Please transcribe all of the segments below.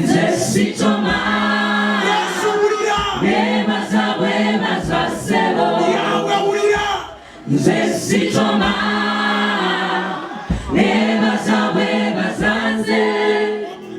Zesitoma Bebaza bebaza sebo Zesitoma Bebaza bebaza nze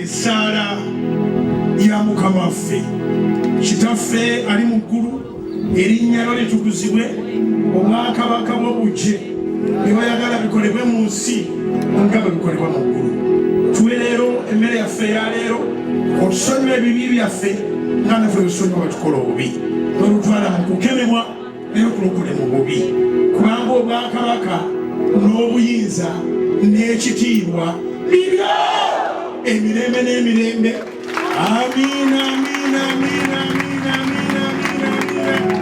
Esala ya Mukama waffe kitaffe ali mu ggulu erinnya lyo litukuzibwe obwakabaka bw'obujje bye bayagala bikolebwe mu nsi nga bwe bikolebwa mu ggulu. Tuwe leero emmere yaffe eya leero otusonyiwa ebibi byaffe nga naffe tusonyiwa batukola obubi tolutwala mu kukemebwa naye tulokole mu bubi kubanga obwakabaka n'obuyinza n'ekitiibwa bibyo emirembe n'emirembe. Amina, amina, amina, amina, amina, amina, amina.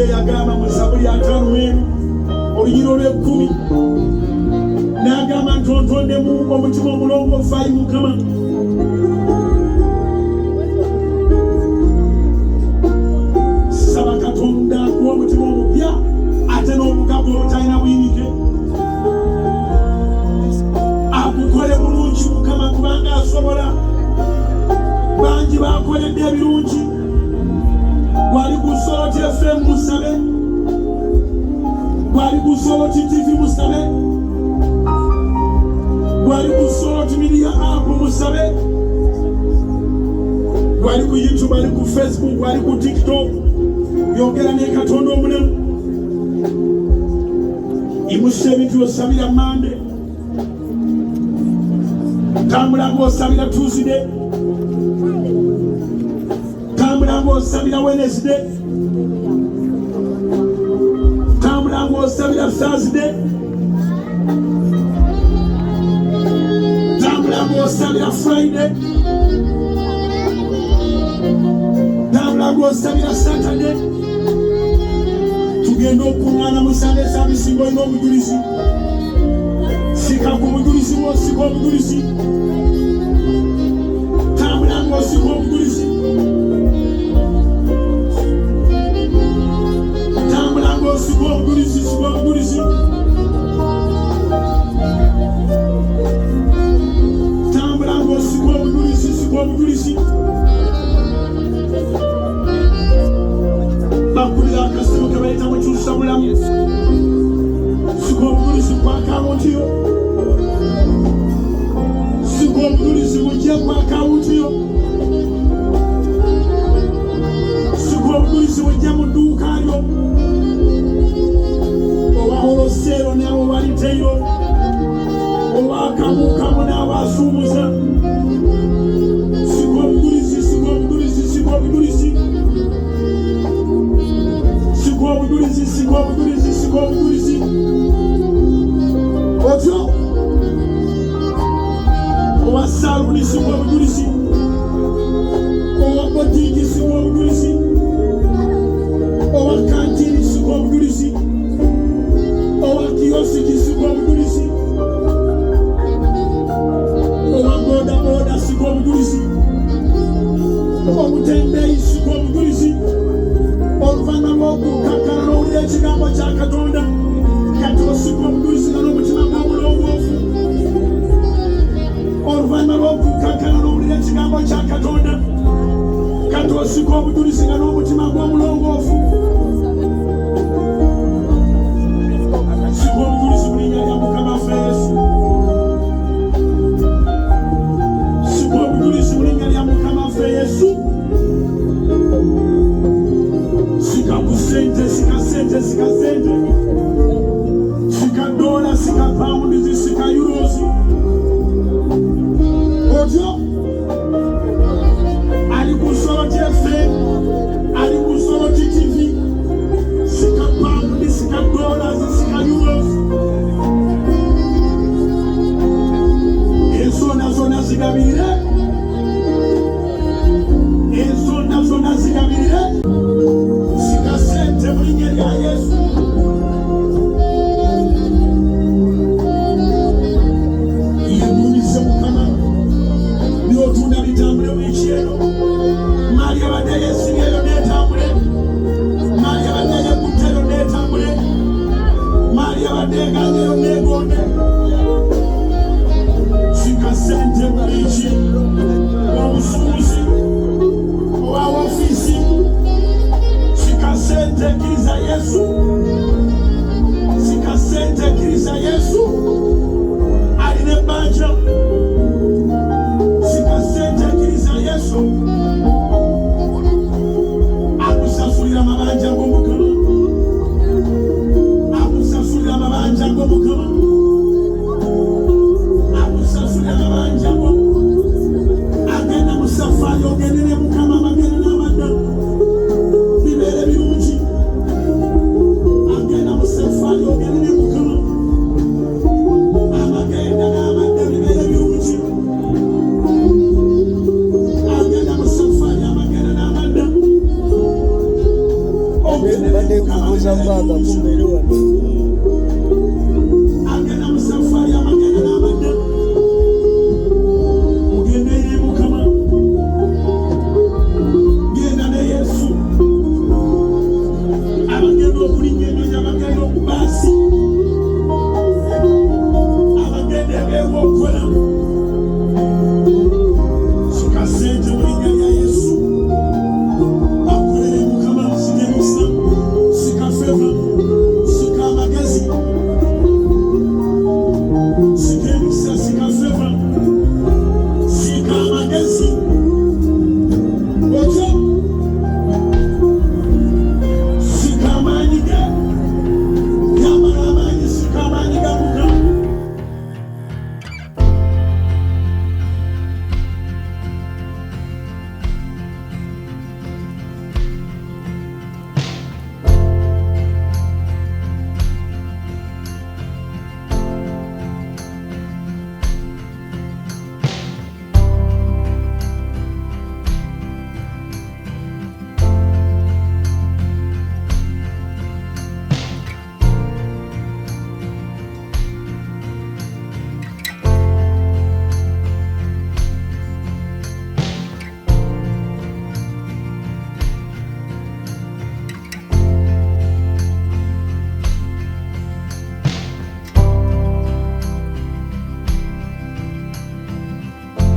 yagamba mu Zabuli ya 5 olugero lw'10 n'agamba nti ontondemu omutima omulongoofu ayi Mukama. Saba Katonda akuwa omutima omupya ate n'obugaga obutalina buyinike, akukole bulungi Mukama kubanga asobola. Bangi bakoledde ebirungi. Gwali ku Soroti FM musabe, gwali ku Soroti TV musabe, gwali ku Soroti Media App musabe, gwali ku YouTube, gwali ku Facebook, gwali ku TikTok. Yogera ne Katonda omulemu. Imusa ebintu osabira Monday, tambula ng'osabira Tuesday, tambula ng'osabira Wednesday, tambula ng'osabira Thursday, tambula ng'osabira Friday, tambula ng'osabira Saturday. Tugenda okuŋŋaana mu Sunday service ng'olina obujulizi. Sika ku bujulizi bw'osika obujulizi. Tambula ng'osika obujulizi. Tambula ng'osika obujulizi, sika obujulizi. Tambula ng'osika obujulizi, sika obujulizi. Bakulira akasimu ke bayita mukyusa bulamu. Sika obujulizi kwa akawunti yo. Sika obujulizi bujje kwa akawunti yo. Sika obujulizi bujje mu dduuka lyo. Owa Olosero n'abo baliteyo. Owa Kamukamu n'abo asuumuza. Sika obujulizi, sika obujulizi, sika obujulizi. Sika obujulizi, sika obujulizi, sika obujulizi. Otyo owa saluni sika obujulizi. Owa botiki sika obujulizi. Owa kantini sika obujulizi. Owa kiyosiki sika obujulizi. Owa boda boda sika obujulizi. Omutembeeyi sika obujulizi. Oluvannyuma lw'okukakkana n'owulira ekigambo kya Katonda, kati osika obujulizi nga n'omutima gw'omulongoofu. Oluvannyuma lw'okukakkana n'owulira ekigambo kya Katonda, kati osika obujulizi nga n'omutima gw'omulongoofu. Sika obujulizi mu linnya lya Mukama waffe Yesu. Sika obujulizi mu linnya lya Mukama waffe Yesu. Sika ku ssente, sika ssente, sika ssente. Sika dola, sika paundi, sika euros. Otyo ali ku Soroti FM, ali ku Soroti TV. Sika paundi, sika dola, sika euros. Ensonda zonna zigabirire. Ensonda zonna zigabirire. Sika ssente mu linnya lya Yesu. Zambaga kumbe